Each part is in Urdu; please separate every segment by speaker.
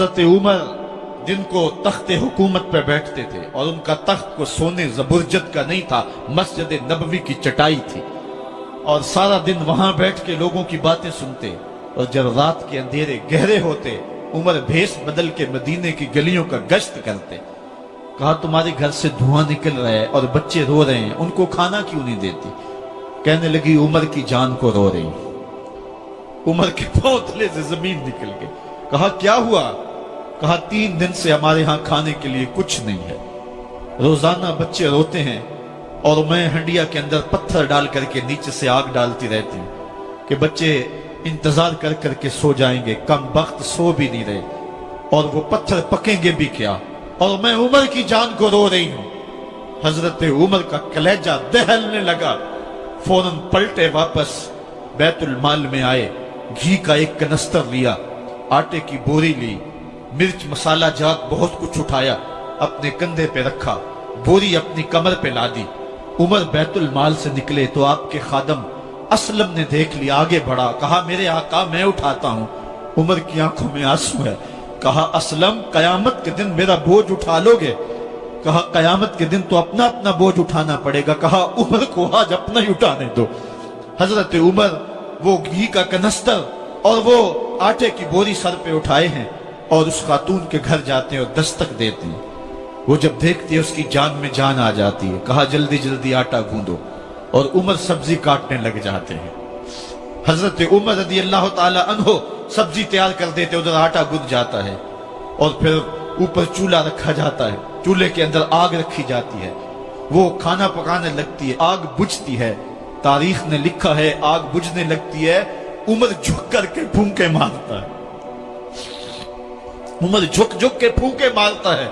Speaker 1: حضرت عمر جن کو تخت حکومت پہ بیٹھتے تھے اور ان کا تخت کو سونے زبرجد کا نہیں تھا، مسجد نبوی کی چٹائی تھی، اور سارا دن وہاں بیٹھ کے لوگوں کی باتیں سنتے، اور جب رات کے اندھیرے گہرے ہوتے عمر بھیس بدل کے مدینے کی گلیوں کا گشت کرتے۔ کہا تمہارے گھر سے دھواں نکل رہا ہے اور بچے رو رہے ہیں، ان کو کھانا کیوں نہیں دیتی؟ کہنے لگی عمر کی جان کو رو رہی۔ عمر کے پاؤں تلے سے زمین نکل گئی۔ کہا کیا ہوا؟ کہا 3 دن سے ہمارے ہاں کھانے کے لیے کچھ نہیں ہے، روزانہ بچے روتے ہیں اور میں ہنڈیا کے اندر پتھر ڈال کر کے نیچے سے آگ ڈالتی رہتی ہوں کہ بچے انتظار کر کر کے سو جائیں گے، کم وقت سو بھی نہیں رہے، اور وہ پتھر پکیں گے بھی کیا، اور میں عمر کی جان کو رو رہی ہوں۔ حضرت عمر کا کلیجہ دہلنے لگا، فوراً پلٹے، واپس بیت المال میں آئے، گھی کا ایک کنستر لیا، آٹے کی بوری لی، مرچ مسالہ جات بہت کچھ اٹھایا، اپنے کندھے پہ رکھا، بوری اپنی کمر پہ لا دی۔ عمر بیت المال سے نکلے تو آپ کے خادم اسلم نے دیکھ لیا، آگے بڑھا، کہا میرے آقا میں اٹھاتا ہوں۔ عمر کی آنکھوں میں آنسو ہے۔ کہا اسلم قیامت کے دن میرا بوجھ اٹھا لو گے؟ کہا قیامت کے دن تو اپنا اپنا بوجھ اٹھانا پڑے گا۔ کہا عمر کو آج اپنا ہی اٹھانے دو۔ حضرت عمر وہ گھی کا کنستر اور وہ آٹے کی بوری سر پہ اٹھائے ہیں اور اس خاتون کے گھر جاتے ہیں اور دستک دیتے ہیں۔ وہ جب دیکھتی ہے اس کی جان میں جان آ جاتی ہے۔ کہا جلدی جلدی آٹا گوندو، اور عمر سبزی کاٹنے لگ جاتے ہیں۔ حضرت عمر رضی اللہ تعالی عنہ سبزی تیار کر دیتے، ادھر آٹا گند جاتا ہے، اور پھر اوپر چولہا رکھا جاتا ہے، چولہے کے اندر آگ رکھی جاتی ہے، وہ کھانا پکانے لگتی ہے، آگ بجھتی ہے۔ تاریخ نے لکھا ہے آگ بجھنے لگتی ہے، عمر جھک کر کے پھونکے مارتا ہے، عمر جھک کے پھونکے مارتا ہے۔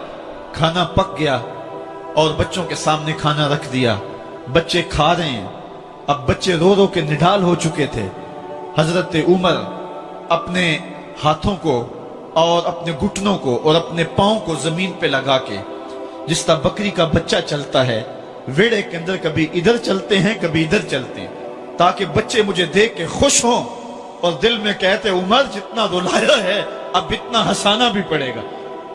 Speaker 1: کھانا پک گیا اور بچوں کے سامنے کھانا رکھ دیا، بچے کھا رہے ہیں۔ اب بچے رو رو کے نڈال ہو چکے تھے۔ حضرت عمر اپنے ہاتھوں کو اور اپنے گھٹنوں کو اور اپنے پاؤں کو زمین پہ لگا کے، جس طرح بکری کا بچہ چلتا ہے، ویڑے کے اندر کبھی ادھر چلتے ہیں کبھی ادھر چلتے ہیں، تاکہ بچے مجھے دیکھ کے خوش ہوں اور دل میں کہتے عمر جتنا رلایا ہے اب اتنا ہنسانا بھی پڑے گا۔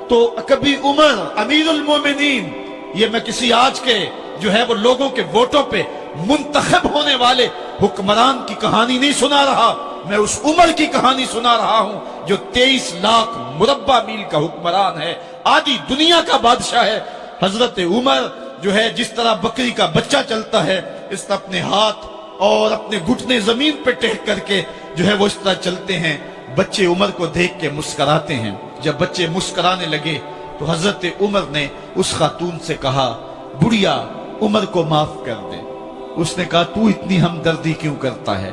Speaker 1: تو کبھی عمر امیر المومنین، یہ میں کسی آج کے جو ہے وہ لوگوں کے ووٹوں پہ منتخب ہونے والے حکمران کی کہانی نہیں سنا رہا، میں اس عمر کی کہانی سنا رہا ہوں جو 23 لاکھ مربع میل کا حکمران ہے، آدھی دنیا کا بادشاہ ہے۔ حضرت عمر جو ہے جس طرح بکری کا بچہ چلتا ہے، اس طرح اپنے ہاتھ اور اپنے گھٹنے زمین پہ ٹیک کر کے جو ہے وہ اس طرح چلتے ہیں۔ بچے عمر کو دیکھ کے مسکراتے ہیں۔ جب بچے مسکرانے لگے تو حضرت عمر نے اس خاتون سے کہا بڑھیا عمر کو معاف کر دے۔ اس نے کہا تو اتنی ہمدردی کیوں کرتا ہے؟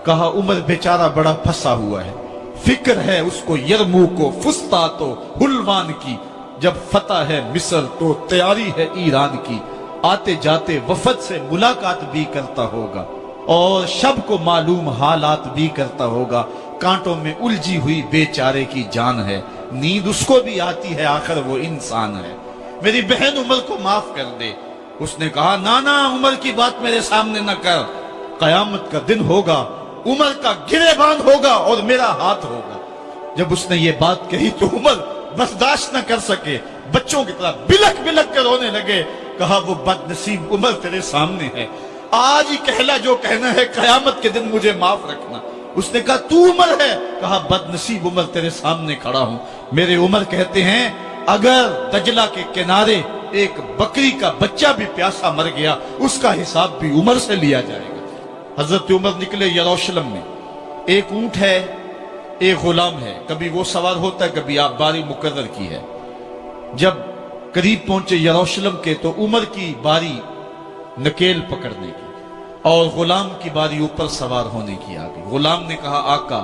Speaker 1: کہا عمر بیچارہ بڑا پھنسا ہوا ہے، فکر ہے اس کو یرموک و فسطاط و حلوان کی، جب فتح ہے مصر تو تیاری ہے ایران کی، آتے جاتے وفد سے ملاقات بھی کرتا ہوگا اور شب کو معلوم حالات بھی کرتا ہوگا، کانٹوں میں الجھی ہوئی بیچارے کی جان ہے، نیند اس کو بھی آتی ہے، آخر وہ انسان ہے، میری بہن عمر کو معاف کر دے۔ اس نے کہا نانا عمر کی بات میرے سامنے نہ کر، قیامت کا دن ہوگا، عمر کا گریبان ہوگا اور میرا ہاتھ ہوگا۔ جب اس نے یہ بات کہی تو عمر برداشت نہ کر سکے، بچوں کی طرح بلک بلک کر رونے لگے۔ کہا وہ بد نصیب عمر تیرے سامنے ہے، آج ہی کہلا جو کہنا ہے، قیامت کے دن مجھے معاف رکھنا۔ اس نے کہا تو عمر ہے؟ کہا بد نصیب عمر تیرے سامنے کھڑا ہوں۔ میرے عمر کہتے ہیں اگر دجلہ کے کنارے ایک بکری کا بچہ بھی پیاسا مر گیا، اس کا حساب بھی عمر سے لیا جائے گا۔ حضرت عمر نکلے یروشلم میں، ایک اونٹ ہے ایک غلام ہے، کبھی وہ سوار ہوتا ہے کبھی آپ باری مقرر کی ہے۔ جب قریب پہنچے یروشلم کے تو عمر کی باری نکیل پکڑنے کی اور غلام کی باری اوپر سوار ہونے کی آ گئی۔ غلام نے کہا آقا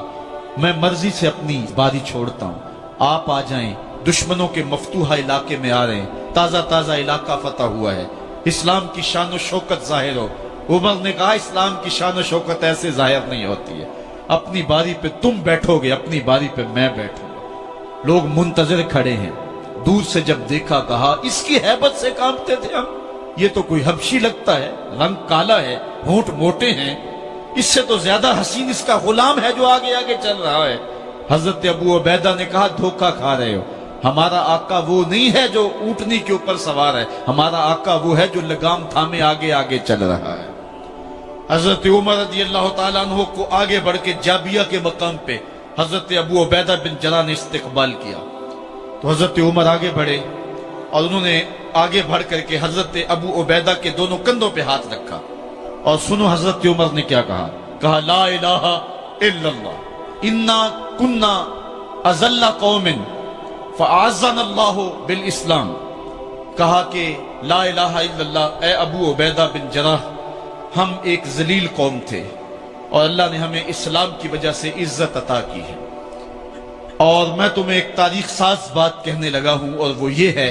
Speaker 1: میں مرضی سے اپنی باری چھوڑتا ہوں، آپ آ جائیں، دشمنوں کے مفتوحہ علاقے میں آ رہے ہیں، تازہ تازہ علاقہ فتح ہوا ہے، اسلام کی شان و شوکت ظاہر ہو۔ عمر نے کہا اسلام کی شان و شوکت ایسے ظاہر نہیں ہوتی ہے، اپنی باری پہ تم بیٹھو گے، اپنی باری پہ میں بیٹھوں گا۔ لوگ منتظر کھڑے ہیں، دور سے جب دیکھا کہا اس کی ہیبت سے کانپتے تھے ہم، یہ تو کوئی حبشی لگتا ہے، رنگ کالا ہے، ہونٹ موٹے ہیں، اس سے تو زیادہ حسین اس کا غلام ہے جو آگے آگے چل رہا ہے۔ حضرت ابو عبیدہ نے کہا دھوکہ کھا رہے ہو، ہمارا آقا وہ نہیں ہے جو اونٹنی کے اوپر سوار ہے، ہمارا آقا وہ ہے جو لگام تھامے آگے آگے چل رہا ہے۔ حضرت عمر رضی اللہ تعالیٰ عنہ کو آگے بڑھ کے جابیہ کے مقام پہ حضرت ابو عبیدہ بن جراح نے استقبال کیا، تو حضرت عمر آگے بڑھے اور انہوں نے آگے بڑھ کر کے حضرت ابو عبیدہ کے دونوں کندھوں پہ ہاتھ رکھا، اور سنو حضرت عمر نے کیا کہا، کہا لا الہ الا اللہ انا کنا اذل قوم فاعزنا اللہ بالاسلام۔ کہا کہ لا الہ الا اللہ، اے ابو عبیدہ بن جراح، ہم ایک ذلیل قوم تھے اور اللہ نے ہمیں اسلام کی وجہ سے عزت عطا کی ہے۔ اور میں تمہیں ایک تاریخ ساز بات کہنے لگا ہوں، اور وہ یہ ہے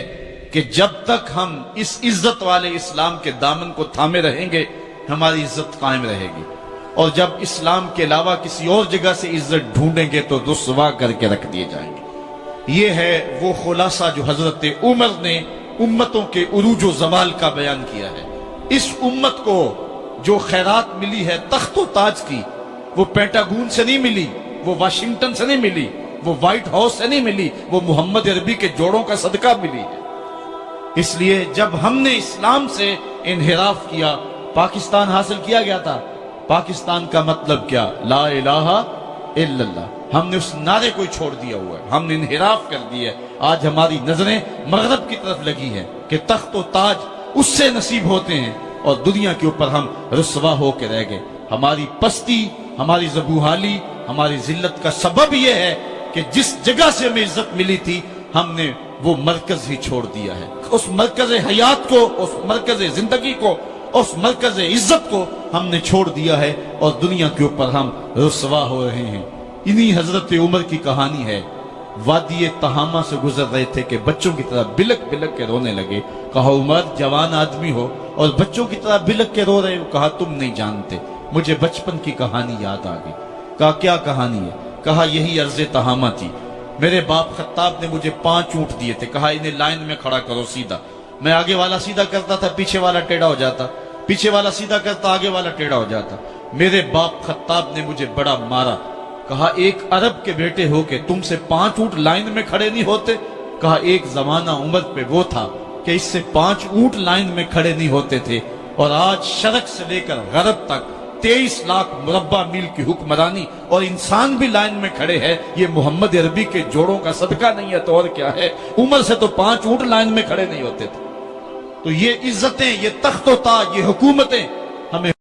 Speaker 1: کہ جب تک ہم اس عزت والے اسلام کے دامن کو تھامے رہیں گے ہماری عزت قائم رہے گی، اور جب اسلام کے علاوہ کسی اور جگہ سے عزت ڈھونڈیں گے تو رسوا کر کے رکھ دیے جائیں گے۔ یہ ہے وہ خلاصہ جو حضرت عمر نے امتوں کے عروج و زوال کا بیان کیا ہے۔ اس امت کو جو خیرات ملی ہے تخت و تاج کی، وہ پینٹاگون سے نہیں ملی، وہ واشنگٹن سے نہیں ملی، وہ وائٹ ہاؤس سے نہیں ملی، وہ محمد عربی کے جوڑوں کا صدقہ ملی ہے۔ اس لیے جب ہم نے اسلام سے انحراف کیا، پاکستان حاصل کیا گیا تھا۔ پاکستان کا مطلب کیا؟ لا الہ الا اللہ۔ ہم نے اس نعرے کو چھوڑ دیا ہوا ہے، ہم نے انحراف کر دیا ہے۔ آج ہماری نظریں مغرب کی طرف لگی ہیں کہ تخت و تاج اس سے نصیب ہوتے ہیں، اور دنیا کے اوپر ہم رسوا ہو کے رہ گئے۔ ہماری پستی، ہماری زبوحالی، ہماری ذلت کا سبب یہ ہے کہ جس جگہ سے ہمیں عزت ملی تھی ہم نے وہ مرکز ہی چھوڑ دیا ہے۔ اس مرکز حیات کو، اس مرکز زندگی کو، اس مرکز عزت کو ہم نے چھوڑ دیا ہے، اور دنیا کے اوپر ہم رسوا ہو رہے ہیں۔ انہی حضرت عمر کی کہانی ہے۔ وادی تہامہ سے گزر رہے تھے کہ بچوں کی طرح بلک بلک کے رونے لگے۔ کہا عمر جوان آدمی ہو اور بچوں کی طرح بلک کے رو رہے ہو؟ کہا تم نہیں جانتے، مجھے بچپن کی کہانی یاد آ گئی۔ کہا کیا کہانی ہے؟ کہا یہی عرض تہامہ تھی، میرے باپ خطاب نے مجھے 5 اونٹ دیے تھے، کہا انہیں لائن میں کھڑا کرو سیدھا۔ میں آگے والا سیدھا کرتا تھا، پیچھے والا ٹیڑھا ہو جاتا، پیچھے والا سیدھا کرتا، آگے والا ٹیڑھا ہو جاتا۔ میرے باپ خطاب نے مجھے بڑا مارا۔ کہا ایک عرب کے بیٹے ہو کہ تم سے 5 اونٹ لائن میں کھڑے نہیں ہوتے؟ کہا ایک زمانہ عمر پہ وہ تھا کہ اس سے 5 اونٹ لائن میں کھڑے نہیں ہوتے تھے، اور آج شرق سے لے کر غرب تک 23 لاکھ مربع میل کی حکمرانی، اور انسان بھی لائن میں کھڑے ہیں۔ یہ محمد عربی کے جوڑوں کا صدقہ نہیں ہے تو اور کیا ہے؟ عمر سے تو 5 اونٹ لائن میں کھڑے نہیں ہوتے تھے۔ تو یہ عزتیں، یہ تخت و تاج، یہ حکومتیں ہمیں